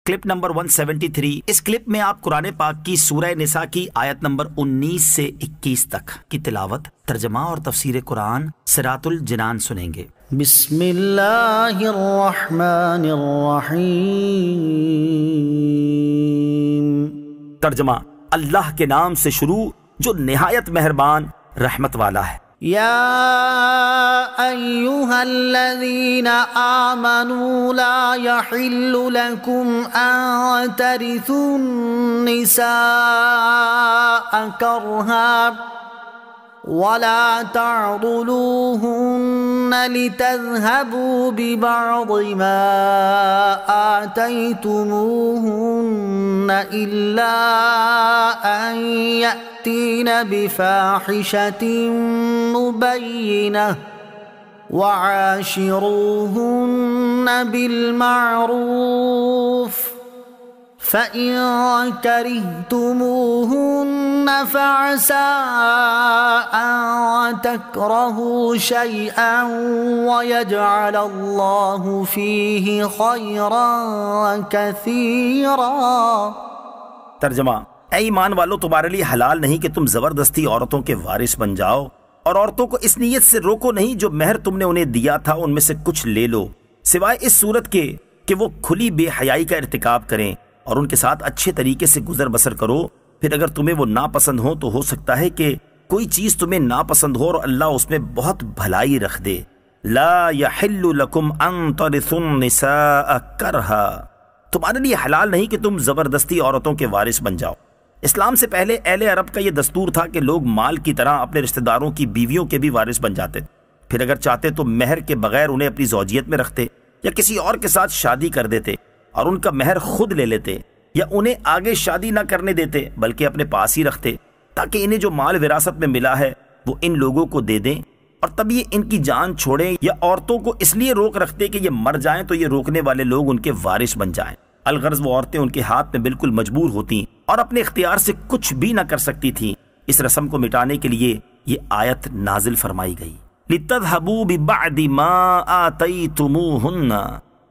Clip number 173۔ اس clip میں آپ قرآن پاک کی سورہ نساء کی آیت نمبر 19 سے 21 تک کی تلاوت، ترجمہ اور تفسیر قرآن صراط الجنان سنیں گے۔ بسم اللہ الرحمن الرحیم۔ ترجمہ، اللہ کے نام سے شروع جو نہایت مہربان رحمت والا ہے۔ یا ایہا الذین آمنوا لا یحل لکم ان ترثوا النساء کرہا ولا تعضلوهن لتذهبوا ببعض ما آتيتموهن إلا أن يأتين بفاحشة مبينة وعاشروهن بالمعروف فَإِن كَرِهْتُمُوهُنَّ فَعَسَىٰ أَن تَكْرَهُوا شَيْئًا وَيَجْعَلَ اللَّهُ فِيهِ خَيْرًا كَثِيرًا۔ ترجمہ، اے ایمان والو، تمہارے لیے حلال نہیں کہ تم زبردستی عورتوں کے وارث بن جاؤ، اور عورتوں کو اس نیت سے روکو نہیں جو مہر تم نے انہیں دیا تھا ان میں سے کچھ لے لو، سوائے اس صورت کے کہ وہ کھلی بے حیائی کا ارتکاب کریں، اور ان کے ساتھ اچھے طریقے سے گزر بسر کرو۔ پھر اگر تمہیں وہ ناپسند ہو تو ہو سکتا ہے کہ کوئی چیز تمہیں ناپسند ہو اور اللہ اس میں بہت بھلائی رکھ دے۔ لا یحل لکم ان ترثوا النساء کرہا، تمہارے لیے حلال نہیں کہ تم زبردستی عورتوں کے وارث بن جاؤ۔ اسلام سے پہلے اہل عرب کا یہ دستور تھا کہ لوگ مال کی طرح اپنے رشتہ داروں کی بیویوں کے بھی وارث بن جاتے، پھر اگر چاہتے تو مہر کے بغیر انہیں اپنی زوجیت میں رکھتے یا کسی اور کے ساتھ شادی کر دیتے اور ان کا مہر خود لے لیتے، یا انہیں آگے شادی نہ کرنے دیتے بلکہ اپنے پاس ہی رکھتے تاکہ انہیں جو مال وراثت میں ملا ہے وہ ان لوگوں کو دے دیں، اور تب یہ ان کی جان چھوڑیں، یا عورتوں کو اس لیے روک رکھتے کہ یہ مر جائیں تو یہ روکنے والے لوگ ان کے وارث بن جائیں۔ الغرض وہ عورتیں ان کے ہاتھ میں بالکل مجبور ہوتیں اور اپنے اختیار سے کچھ بھی نہ کر سکتی تھیں۔ اس رسم کو مٹانے کے لیے یہ آیت نازل فرمائی گئی، لِتَذْهَبُوا بِبَعْدِ مَا آتَيْتُمُوهُنَّ،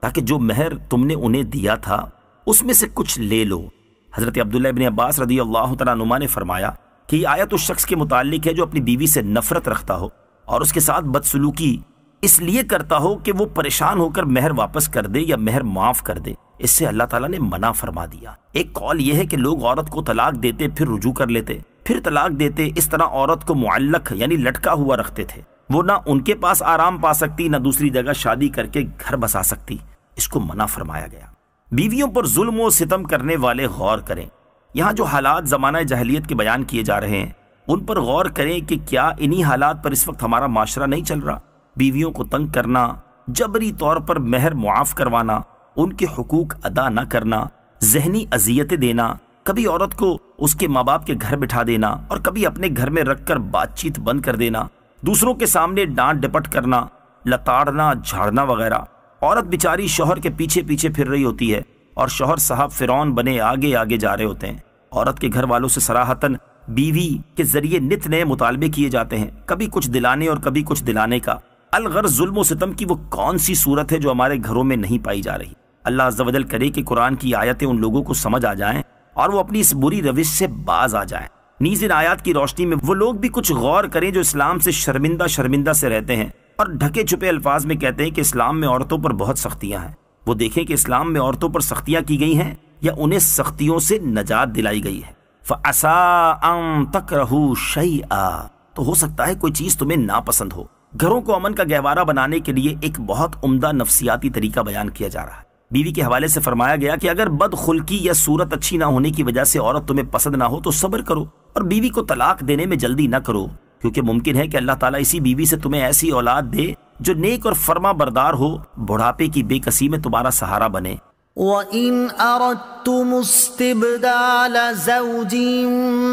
تاکہ جو مہر تم نے انہیں دیا تھا اس میں سے کچھ لے لو۔ حضرت عبداللہ ابن عباس رضی اللہ تعالیٰ عنہما نے فرمایا کہ یہ آیت اس شخص کے متعلق ہے جو اپنی بیوی سے نفرت رکھتا ہو اور اس کے ساتھ بدسلوکی اس لیے کرتا ہو کہ وہ پریشان ہو کر مہر واپس کر دے یا مہر معاف کر دے۔ اس سے اللہ تعالیٰ نے منع فرما دیا۔ ایک قول یہ ہے کہ لوگ عورت کو طلاق دیتے پھر رجوع کر لیتے، پھر طلاق دیتے، اس طرح عورت کو معلق یعنی لٹکا ہوا رکھتے تھے، وہ نہ ان کے پاس آرام پا سکتی نہ دوسری جگہ شادی کر کے گھر بسا سکتی۔ اس کو منع فرمایا گیا۔ بیویوں پر ظلم و ستم کرنے والے غور کریں۔ یہاں جو حالات زمانہ جاہلیت کے بیان کیے جا رہے ہیں ان پر غور کریں کہ کیا انہی حالات پر اس وقت ہمارا معاشرہ نہیں چل رہا؟ بیویوں کو تنگ کرنا، جبری طور پر مہر معاف کروانا، ان کے حقوق ادا نہ کرنا، ذہنی اذیتیں دینا، کبھی عورت کو اس کے ماں باپ کے گھر بٹھا دینا اور کبھی اپنے گھر میں رکھ کر بات چیت بند کر دینا، دوسروں کے سامنے ڈانٹ ڈپٹ کرنا، لتاڑنا، جھاڑنا وغیرہ۔ عورت بیچاری شوہر کے پیچھے پیچھے پھر رہی ہوتی ہے اور شوہر صاحب فرعون بنے آگے آگے جا رہے ہوتے ہیں۔ عورت کے گھر والوں سے صراحتاً بیوی کے ذریعے نت نئے مطالبے کیے جاتے ہیں، کبھی کچھ دلانے اور کبھی کچھ دلانے کا۔ الغرض ظلم و ستم کی وہ کون سی صورت ہے جو ہمارے گھروں میں نہیں پائی جا رہی؟ اللہ عز و جل کرے کہ قرآن کی آیتیں ان لوگوں کو سمجھ آ جائیں اور وہ اپنی اس بری روش سے باز آ جائیں۔ نیز ان آیات کی روشنی میں وہ لوگ بھی کچھ غور کریں جو اسلام سے شرمندہ سے رہتے ہیں اور ڈھکے چھپے الفاظ میں کہتے ہیں کہ اسلام میں عورتوں پر بہت سختیاں ہیں۔ وہ دیکھیں کہ اسلام میں عورتوں پر سختیاں کی گئی ہیں یا انہیں سختیوں سے نجات دلائی گئی ہے۔ فَعَسَىٰ أَن تَكْرَهُوا شَيْئًا، تو ہو سکتا ہے کوئی چیز تمہیں ناپسند ہو۔ گھروں کو امن کا گہوارہ بنانے کے لیے ایک بہت عمدہ نفسیاتی طریقہ بیان کیا جا رہا ہے۔ بیوی کے حوالے سے فرمایا گیا کہ اگر بد خلقی یا صورت اچھی نہ ہونے کی وجہ سے عورت تمہیں پسند نہ ہو تو صبر کرو اور بیوی کو طلاق دینے میں جلدی نہ کرو، کیونکہ ممکن ہے کہ اللہ تعالیٰ اسی بیوی سے تمہیں ایسی اولاد دے جو نیک اور فرما بردار ہو، بڑھاپے کی بے کسی میں تمہارا سہارا بنے۔ وَإِنْ أَرَدْتُمُ اسْتِبْدَالَ زَوْجٍ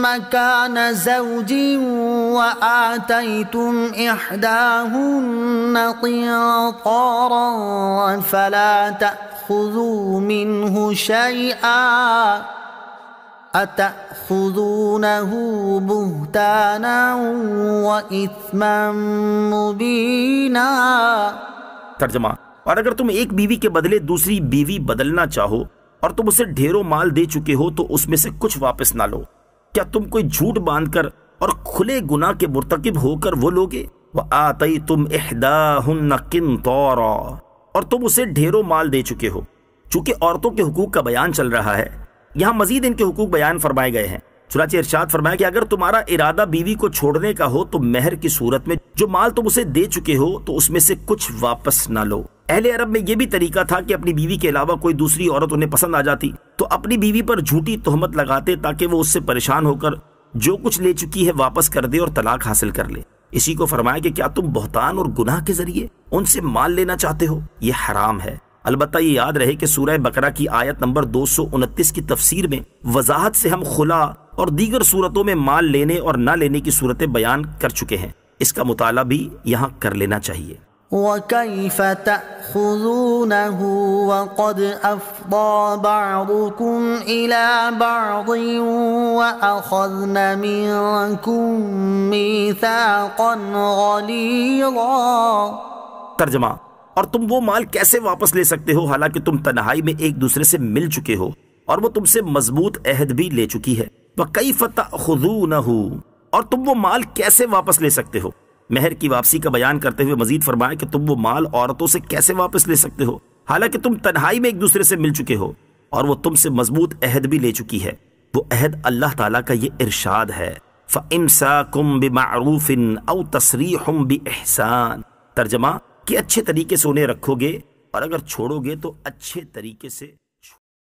مَّكَانَ زَوْجٍ وَآتَيْتُمْ إِحْدَاهُنَّ قِنطَارًا فَلَا تَأْخُذُوا مِنْهُ شَيْئًا أَتَأْخُذُونَهُ بُهْتَانًا وَإِثْمًا مُّبِينًا۔ ترجمہ، اور اگر تم ایک بیوی کے بدلے دوسری بیوی بدلنا چاہو اور تم اسے ڈھیروں مال دے چکے ہو تو اس میں سے کچھ واپس نہ لو، کیا تم کوئی جھوٹ باندھ کر اور کھلے گناہ کے مرتکب ہو کر وہ لوگے؟ وَآتَيْتُمْ إِحْدَاهُنَّ قِنْطَارًا، اور تم اسے ڈھیروں مال دے چکے ہو۔ چونکہ عورتوں کے حقوق کا بیان چل رہا ہے، یہاں مزید ان کے حقوق بیان فرمائے گئے ہیں۔ چنانچہ ارشاد فرمایا کہ اگر تمہارا ارادہ بیوی کو چھوڑنے کا ہو تو مہر کی صورت میں جو مال تم اسے دے چکے ہو تو اس میں سے کچھ واپس نہ لو۔ اہل عرب میں یہ بھی طریقہ تھا کہ اپنی بیوی کے علاوہ کوئی دوسری عورت انہیں پسند آ جاتی تو اپنی بیوی پر جھوٹی تہمت لگاتے تاکہ وہ اس سے پریشان ہو کر جو کچھ لے چکی ہے واپس کر دے اور طلاق حاصل کر لے۔ اسی کو فرمایا کہ کیا تم بہتان اور گناہ کے ذریعے ان سے مال لینا چاہتے ہو؟ یہ حرام ہے۔ البتہ یہ یاد رہے کہ سورہ بقرہ کی آیت نمبر 229 کی تفسیر میں وضاحت سے ہم خلا اور دیگر صورتوں میں مال لینے اور نہ لینے کی صورتیں بیان کر چکے ہیں، اس کا مطالعہ بھی یہاں کر لینا چاہیے۔ وَكَيْفَ تَأْخُذُونَهُ وَقَدْ أَفْضَىٰ بَعْضُكُمْ إِلَىٰ بَعْضٍ وَأَخَذْنَ مِنكُم مِّيثَاقًا غَلِيظًا۔ ترجمہ: اور تم وہ مال کیسے واپس لے سکتے ہو حالانکہ تم تنہائی میں ایک دوسرے سے مل چکے ہو اور وہ تم سے مضبوط عہد بھی لے چکی ہے۔ وَكَيْفَ تَأْخُذُونَهُ، اور تم وہ مال کیسے واپس لے سکتے ہو؟ مہر کی واپسی کا بیان کرتے ہوئے مزید فرمایا کہ تم وہ مال عورتوں سے کیسے واپس لے سکتے ہو حالانکہ تم تنہائی میں ایک دوسرے سے مل چکے ہو اور وہ تم سے مضبوط عہد بھی لے چکی ہے۔ وہ عہد اللہ تعالیٰ کا یہ ارشاد ہے، فَإِمْسَاكُمْ بِمَعْرُوفٍ أَوْ تَسْرِيحٌ بِإِحْسَانٍ۔ ترجمہ: کہ اچھے طریقے سے انہیں رکھو گے اور اگر چھوڑو گے تو اچھے طریقے سے